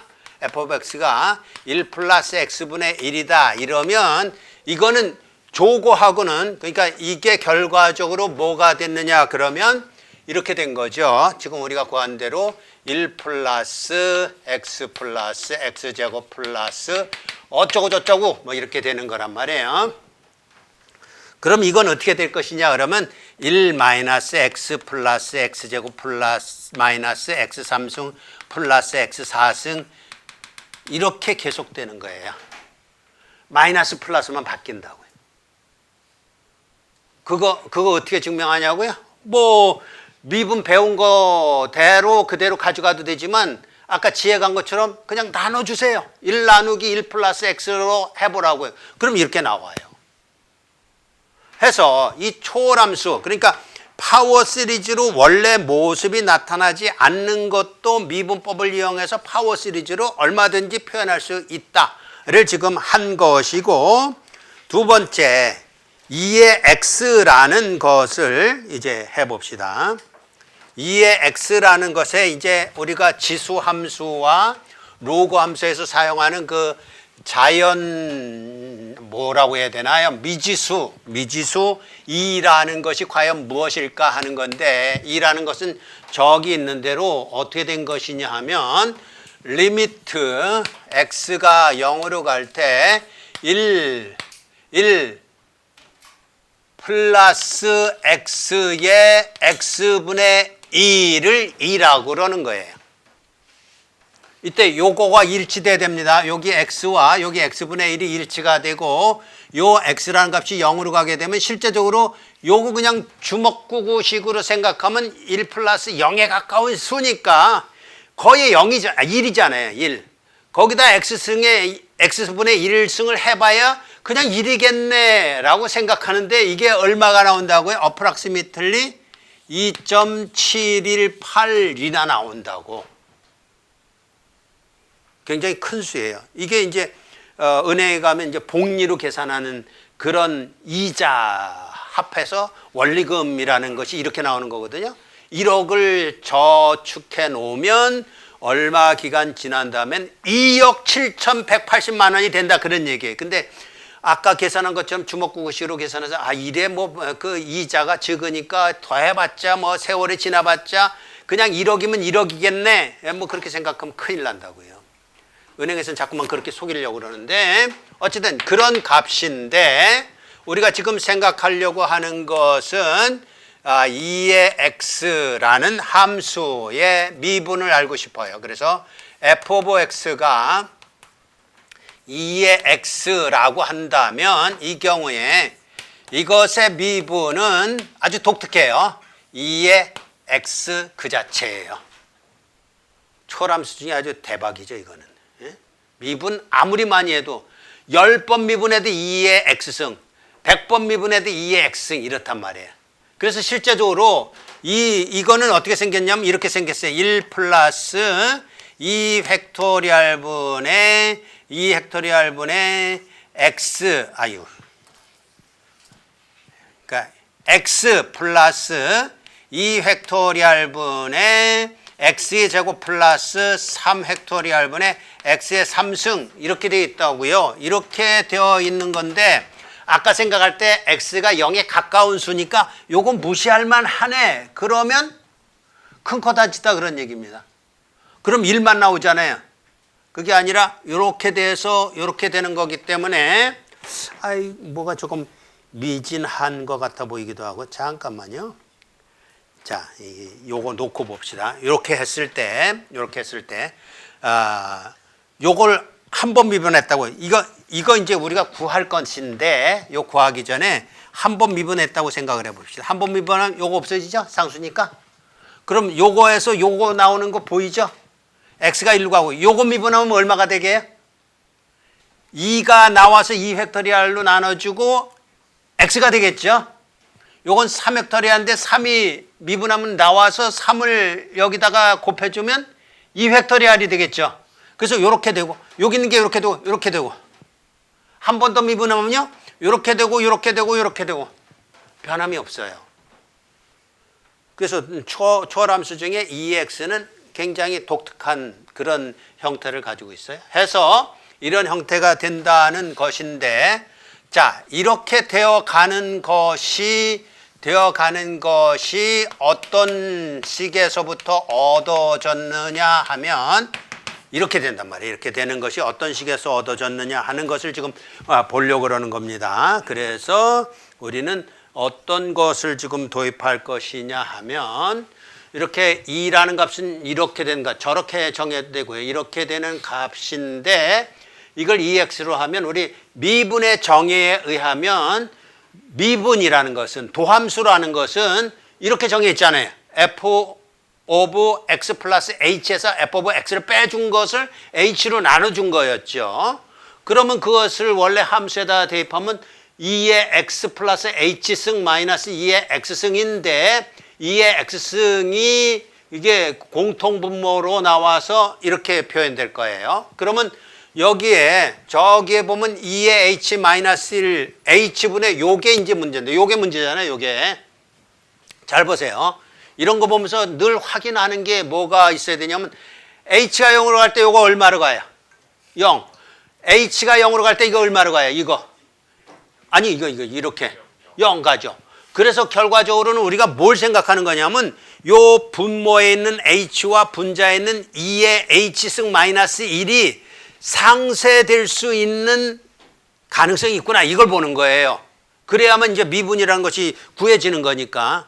1 플러스 x분의 1이다 이러면 이거는 조고하고는 그러니까 이게 결과적으로 뭐가 됐느냐 그러면 이렇게 된 거죠. 지금 우리가 구한 대로 1 플러스 x 플러스 x제곱 플러스 어쩌고 저쩌고 뭐 이렇게 되는 거란 말이에요. 그럼 이건 어떻게 될 것이냐 그러면 1 마이너스 x 플러스 x제곱 플러스 마이너스 x 3승 플러스 x 4승 이렇게 계속되는 거예요. 마이너스 플러스만 바뀐다고요. 그거 어떻게 증명하냐고요? 뭐 미분 배운 거대로 그대로 가져가도 되지만 아까 지혜 간 것처럼 그냥 나눠주세요. 1 나누기 1 플러스 x로 해보라고요. 그럼 이렇게 나와요. 해서 이 초월함수 그러니까 파워 시리즈로 원래 모습이 나타나지 않는 것도 미분법을 이용해서 파워 시리즈로 얼마든지 표현할 수 있다를 지금 한 것이고 두 번째 2의 x라는 것을 이제 해봅시다. 2의 x라는 것에 이제 우리가 지수함수와 로그 함수에서 사용하는 그 자연 뭐라고 해야 되나요? 미지수 2라는 것이 과연 무엇일까 하는 건데 2라는 것은 저기 있는 대로 어떻게 된 것이냐 하면 리미트 x가 0으로 갈 때 1 플러스 x의 x분의 2를 2라고 그러는 거예요. 이때 요거가 일치돼야 됩니다. 여기 x와 여기 x분의 1이 일치가 되고 요 x라는 값이 0으로 가게 되면 실제적으로 요거 그냥 주먹구구식으로 생각하면 1 플러스 0에 가까운 수니까 거의 0이잖아. 1이잖아요. 1. 거기다 x분의 1승을 해봐야 그냥 1이겠네 라고 생각하는데 이게 얼마가 나온다고요? approximately 2.718이나 나온다고. 굉장히 큰 수예요. 이게 이제 은행에 가면 이제 복리로 계산하는 그런 이자 합해서 원리금이라는 것이 이렇게 나오는 거거든요. 1억을 저축해 놓으면 얼마 기간 지난 다음엔 2억 7,180만 원이 된다 그런 얘기예요. 근데 아까 계산한 것처럼 주먹구구식으로 계산해서 이래 뭐 그 이자가 적으니까 더해봤자 뭐 세월이 지나봤자 그냥 1억이면 1억이겠네. 뭐 그렇게 생각하면 큰일 난다고요. 은행에서는 자꾸만 그렇게 속이려고 그러는데 어쨌든 그런 값인데 우리가 지금 생각하려고 하는 것은 2의 x라는 함수의 미분을 알고 싶어요. 그래서 f of x가 2의 x라고 한다면 이 경우에 이것의 미분은 아주 독특해요. 2의 x 그 자체예요. 초람수 중에 아주 대박이죠, 이거는. 미분 아무리 많이 해도 10번 미분해도 2의 x승, 100번 미분해도 2의 x승 이렇단 말이에요. 그래서 실제적으로 이거는 어떻게 생겼냐면 이렇게 생겼어요. 1 플러스 2 팩토리얼 분의 2 팩토리얼 분의 x 그러니까 x 플러스 2 팩토리얼 분의 x의 제곱 플러스 3 팩토리얼 분의 x의 3승 이렇게 되어 있다고요. 이렇게 되어 있는 건데 아까 생각할 때 x가 0에 가까운 수니까 요건 무시할 만하네. 그러면 큰 코 다치다 그런 얘기입니다. 그럼 1만 나오잖아요. 그게 아니라 이렇게 돼서 이렇게 되는 거기 때문에 뭐가 조금 미진한 것 같아 보이기도 하고 잠깐만요. 자, 요거 놓고 봅시다. 이렇게 했을 때 요걸 한 번 미분했다고. 이거 이제 우리가 구할 것인데 요 구하기 전에 한 번 미분했다고 생각을 해봅시다. 한 번 미분하면 요거 없어지죠? 상수니까. 그럼 요거에서 요거 나오는 거 보이죠? x가 1로 가고 요거 미분하면 얼마가 되게 해요? 2가 나와서 2 팩토리얼로 나눠주고 x가 되겠죠? 요건 3팩토리얼인데 3이 미분하면 나와서 3을 여기다가 곱해주면 2 팩토리얼이 되겠죠? 그래서 요렇게 되고 여기 있는 게 요렇게 되고 요렇게 되고 한 번 더 미분하면요 요렇게 되고 요렇게 되고 요렇게 되고 변함이 없어요. 그래서 초월함수 중에 2x는 굉장히 독특한 그런 형태를 가지고 있어요. 해서 이런 형태가 된다는 것인데 자 이렇게 되어가는 것이 어떤 식에서부터 얻어졌느냐 하면 이렇게 된단 말이에요. 이렇게 되는 것이 어떤 식에서 얻어졌느냐 하는 것을 지금 보려고 그러는 겁니다. 그래서 우리는 어떤 것을 지금 도입할 것이냐 하면 이렇게 2라는 값은 이렇게 된 값, 저렇게 정해도 되고요. 이렇게 되는 값인데 이걸 2x로 하면 우리 미분의 정의에 의하면 미분이라는 것은 도함수라는 것은 이렇게 정해 있잖아요. f of x 플러스 h에서 f of x를 빼준 것을 h로 나눠준 거였죠. 그러면 그것을 원래 함수에다 대입하면 2의 x 플러스 h승 마이너스 2의 x승인데 2의 x승이 이게 공통분모로 나와서 이렇게 표현될 거예요. 그러면 저기에 보면 2의 h 마이너스 1 h분의 요게 이제 문제인데 요게 문제잖아요. 요게 잘 보세요. 이런 거 보면서 늘 확인하는 게 뭐가 있어야 되냐면 h가 0으로 갈 때 요거 얼마로 가요? 0. h가 0으로 갈 때 이거 얼마로 가요? 이거 이거 이렇게 0 가죠. 그래서 결과적으로는 우리가 뭘 생각하는 거냐면 요 분모에 있는 h와 분자에 있는 2의 h승 마이너스 1이 상쇄될 수 있는 가능성이 있구나 이걸 보는 거예요. 그래야만 이제 미분이라는 것이 구해지는 거니까.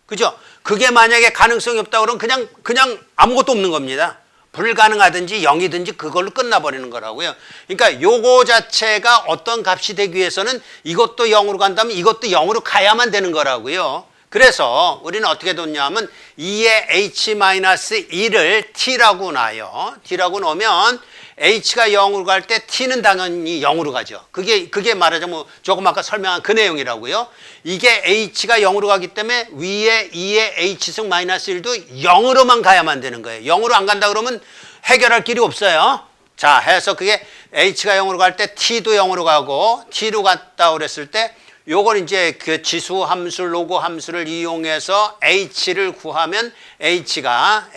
그죠? 그게 만약에 가능성이 없다 그러면 그냥 아무것도 없는 겁니다. 불가능하든지 0이든지 그걸로 끝나버리는 거라고요. 그러니까 요거 자체가 어떤 값이 되기 위해서는 이것도 0으로 간다면 이것도 0으로 가야만 되는 거라고요. 그래서 우리는 어떻게 뒀냐면 2의 h-1을 t라고 놔요. t라고 놓으면 h가 0으로 갈 때 t는 당연히 0으로 가죠. 그게 말하자면 조금 아까 설명한 그 내용이라고요. 이게 h가 0으로 가기 때문에 위에 2의 h승 마이너스 1도 0으로만 가야만 되는 거예요. 0으로 안 간다 그러면 해결할 길이 없어요. 자, 해서 그게 h가 0으로 갈 때 t도 0으로 가고 t로 갔다 그랬을 때 요걸 이제 그 지수 함수, 로그 함수를 이용해서 h를 구하면 h가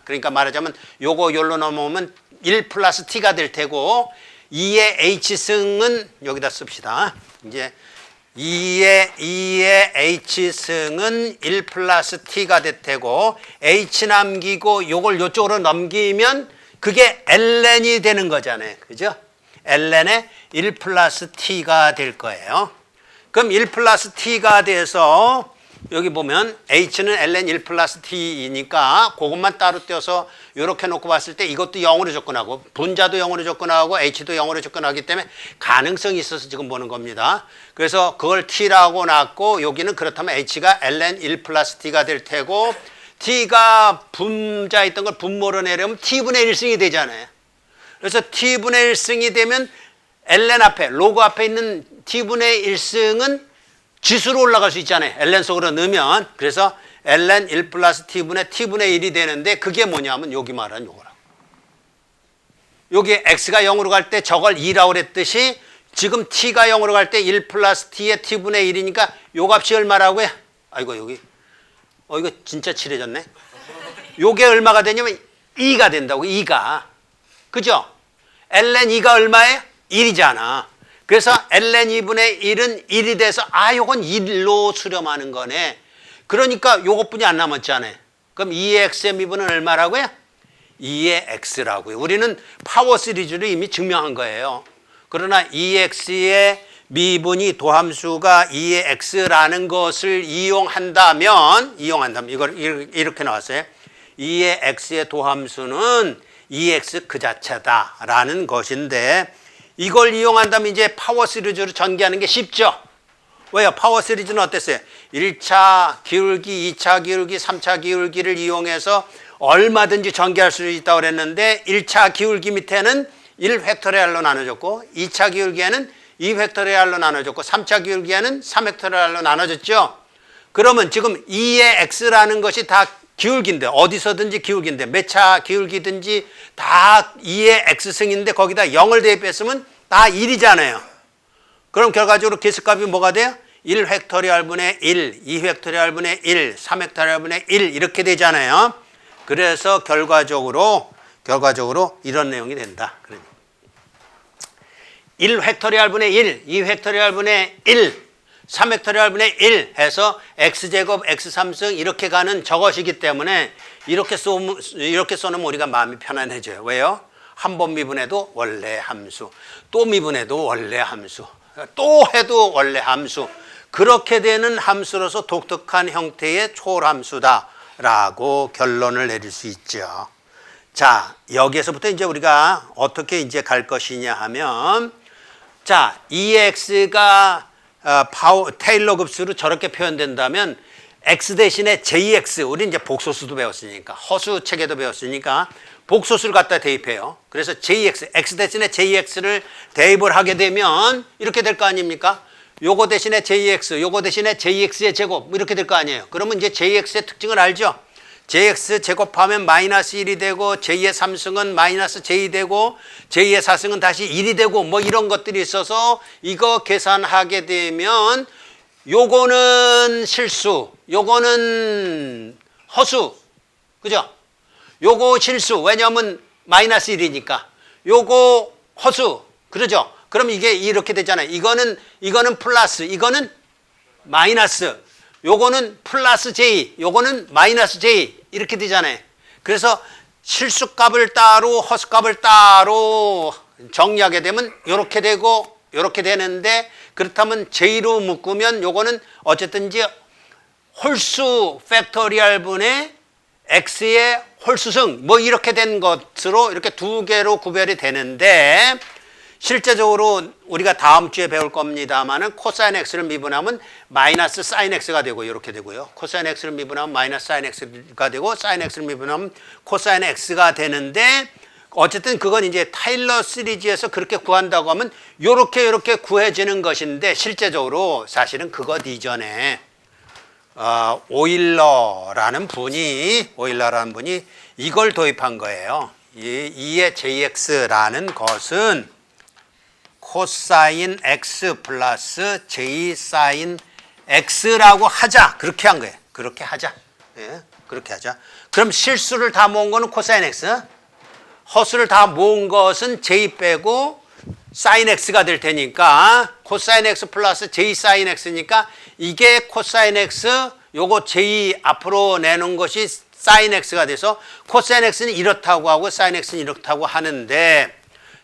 그러니까 말하자면 요거 요로 넘어오면 1 플러스 t가 될 테고 2의 h승은 여기다 씁시다. 이제 2의 h승은 1 플러스 t가 될 테고 h 남기고 요걸 요쪽으로 넘기면 그게 ln이 되는 거잖아요. 그죠? ln의 1 플러스 t가 될 거예요. 그럼 1 플러스 t가 돼서 여기 보면 h는 ln 1 플러스 t이니까 그것만 따로 떼어서 이렇게 놓고 봤을 때 이것도 0으로 접근하고 분자도 0으로 접근하고 h도 0으로 접근하기 때문에 가능성이 있어서 지금 보는 겁니다. 그래서 그걸 t라고 놨고 여기는 그렇다면 h가 ln 1 플러스 t가 될 테고 t가 분자에 있던 걸 분모로 내려면 t분의 1승이 되잖아요. 그래서 t분의 1승이 되면 ln 앞에 로그 앞에 있는 t분의 1승은 지수로 올라갈 수 있잖아요. ln 속으로 넣으면. 그래서 ln 1 플러스 t분의 1이 되는데 그게 뭐냐면 여기 말하는 요거라고. 여기 x가 0으로 갈 때 저걸 2라고 그랬듯이 지금 t가 0으로 갈 때 1 플러스 t의 t분의 1이니까 요 값이 얼마라고요? 아이고 여기 이거 진짜 칠해졌네. 요게 얼마가 되냐면 2가 된다고. 2가. 그죠? ln 2가 얼마예요? 1이잖아. 그래서 ln 2분의 1은 1이 돼서 요건 1로 수렴하는 거네. 그러니까 요것뿐이 안 남았잖아요. 그럼 2의 x의 미분은 얼마라고요? 2의 x라고요. 우리는 파워 시리즈로 이미 증명한 거예요. 그러나 2x의 미분이 도함수가 2의 x라는 것을 이용한다면 이걸 이렇게 나왔어요. 2의 x의 도함수는 2x 그 자체다라는 것인데 이걸 이용한다면 이제 파워 시리즈로 전개하는 게 쉽죠. 왜요? 파워 시리즈는 어땠어요? 1차 기울기, 2차 기울기, 3차 기울기를 이용해서 얼마든지 전개할 수 있다고 그랬는데 1차 기울기 밑에는 1팩토리얼로 나눠졌고 2차 기울기에는 2팩토리얼로 나눠졌고 3차 기울기에는 3팩토리얼로 나눠졌죠. 그러면 지금 2의 x라는 것이 다 기울기인데 어디서든지 기울기인데 몇 차 기울기든지 다 2의 x승인데 거기다 0을 대입했으면 다 1이잖아요. 그럼 결과적으로 개수값이 뭐가 돼요? 1팩토리얼분의 1, 2팩토리얼분의 1, 3팩토리얼분의 1 이렇게 되잖아요. 그래서 결과적으로 이런 내용이 된다. 1팩토리얼분의 1, 2팩토리얼분의 1 3팩토리얼분의 1 해서 x제곱 x3승 이렇게 가는 저것이기 때문에 이렇게 써놓으면 우리가 마음이 편안해져요. 왜요? 한 번 미분해도 원래 함수, 또 미분해도 원래 함수, 또 해도 원래 함수, 그렇게 되는 함수로서 독특한 형태의 초월함수다라고 결론을 내릴 수 있죠. 자, 여기에서부터 이제 우리가 어떻게 이제 갈 것이냐 하면, 자, EX가 테일러 급수로 저렇게 표현된다면 x 대신에 jx, 우리 이제 복소수도 배웠으니까 허수 체계도 배웠으니까 복소수를 갖다 대입해요. 그래서 jx, x 대신에 jx를 대입을 하게 되면 이렇게 될 거 아닙니까? 요거 대신에 jx, 요거 대신에 jx의 제곱 이렇게 될 거 아니에요. 그러면 이제 jx의 특징을 알죠? jx 제곱하면 마이너스 1이 되고 j의 3승은 마이너스 j 되고 j의 4승은 다시 1이 되고 뭐 이런 것들이 있어서 이거 계산하게 되면 요거는 실수, 요거는 허수, 그죠? 요거 실수, 왜냐하면 마이너스 1이니까. 요거 허수, 그러죠? 그럼 이게 이렇게 되잖아요. 이거는 플러스, 이거는 마이너스, 요거는 플러스 j, 요거는 마이너스 j 이렇게 되잖아요. 그래서 실수값을 따로 허수값을 따로 정리하게 되면 요렇게 되고 요렇게 되는데, 그렇다면 j로 묶으면 요거는 어쨌든지 홀수 팩토리얼 분의 x의 홀수승 뭐 이렇게 된 것으로 이렇게 두 개로 구별이 되는데 실제적으로 우리가 다음 주에 배울 겁니다만은 코사인 x를 미분하면 마이너스 사인 x가 되고 이렇게 되고요. 코사인 x를 미분하면 마이너스 사인 x가 되고 사인 x를 미분하면 코사인 x가 되는데 어쨌든 그건 이제 타일러 시리즈에서 그렇게 구한다고 하면 요렇게 구해지는 것인데 실제적으로 사실은 그것 이전에 오일러라는 분이 이걸 도입한 거예요. 이 2의 jx라는 것은 코사인 x 플러스 j 사인 x라고 하자. 그렇게 한 거예요. 그렇게 하자. 예, 그렇게 하자. 그럼 실수를 다 모은 거는 코사인 x, 허수를 다 모은 것은 j 빼고 사인 x가 될 테니까 코사인 x 플러스 j 사인 x니까 이게 코사인 x, 요거 j 앞으로 내놓은 것이 사인 x가 돼서 코사인 x는 이렇다고 하고 사인 x는 이렇다고 하는데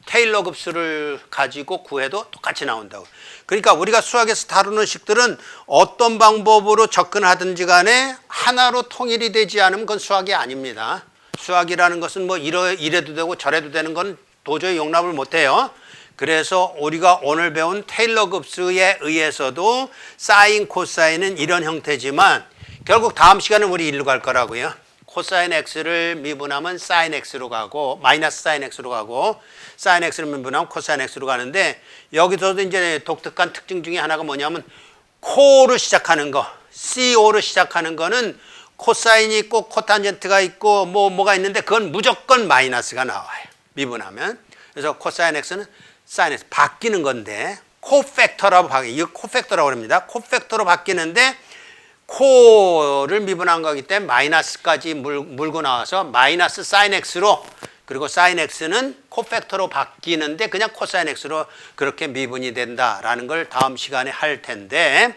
테일러 급수를 가지고 구해도 똑같이 나온다고. 그러니까 우리가 수학에서 다루는 식들은 어떤 방법으로 접근하든지 간에 하나로 통일이 되지 않으면 그건 수학이 아닙니다. 수학이라는 것은 뭐 이래도 되고 저래도 되는 건 도저히 용납을 못해요. 그래서 우리가 오늘 배운 테일러 급수에 의해서도 사인, 코사인은 이런 형태지만 결국 다음 시간은 우리 일로 갈 거라고요. 코사인 x를 미분하면 사인 x로 가고 마이너스 사인 x로 가고 사인 x를 미분하면 코사인 x로 가는데 여기서도 이제 독특한 특징 중에 하나가 뭐냐면 코로 시작하는 거, CO로 시작하는 거는 코사인이 있고 코탄젠트가 있고 뭐가 있는데 그건 무조건 마이너스가 나와요. 미분하면. 그래서 코사인 x는 사인 x 바뀌는 건데 코팩터라고 이거 코팩터라고 합니다. 코팩터로 바뀌는데 코를 미분한 거기 때문에 마이너스까지 물고 나와서 마이너스 사인 x로 그리고 사인 x는 코팩터로 바뀌는데 그냥 코사인 x로 그렇게 미분이 된다라는 걸 다음 시간에 할 텐데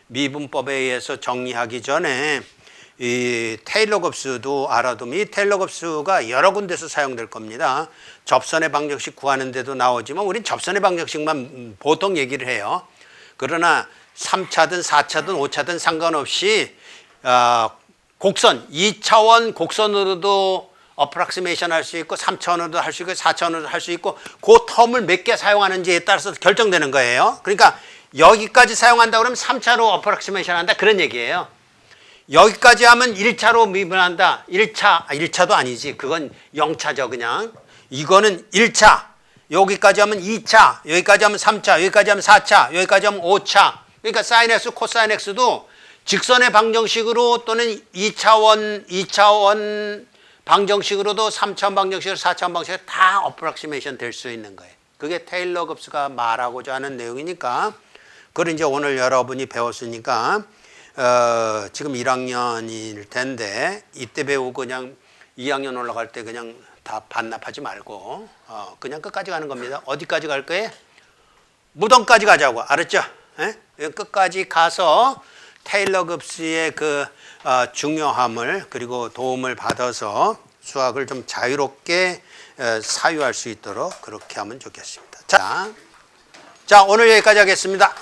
미분법에 의해서 정리하기 전에 이 테일러 급수도 알아두면 이 테일러 급수가 여러 군데서 사용될 겁니다. 접선의 방정식 구하는 데도 나오지만 우린 접선의 방정식만 보통 얘기를 해요. 그러나 3차든 4차든 5차든 상관없이 곡선, 2차원 곡선으로도 어프락시메이션 할 수 있고 3차원으로도 할 수 있고 4차원으로도 할 수 있고 그 텀을 몇 개 사용하는지에 따라서 결정되는 거예요. 그러니까 여기까지 사용한다 그러면 3차로 어프락시메이션 한다 그런 얘기예요. 여기까지 하면 1차로 미분한다. 1차도 아니지. 그건 0차죠 그냥. 이거는 1차. 여기까지 하면 2차. 여기까지 하면 3차. 여기까지 하면 4차. 여기까지 하면 5차. 그러니까 사인 x, 코사인 x도 직선의 방정식으로 또는 2차원 방정식으로도 3차원 방정식으로 4차원 방정식으로 다 어프락시메이션 될 수 있는 거예요. 그게 테일러 급수가 말하고자 하는 내용이니까 그걸 이제 오늘 여러분이 배웠으니까 지금 1학년일 텐데 이때 배우고 그냥 2학년 올라갈 때 그냥 다 반납하지 말고 그냥 끝까지 가는 겁니다. 어디까지 갈 거예요? 무덤까지 가자고. 알았죠? 에? 끝까지 가서 테일러 급수의 그 중요함을 그리고 도움을 받아서 수학을 좀 자유롭게 사유할 수 있도록 그렇게 하면 좋겠습니다. 자, 오늘 여기까지 하겠습니다.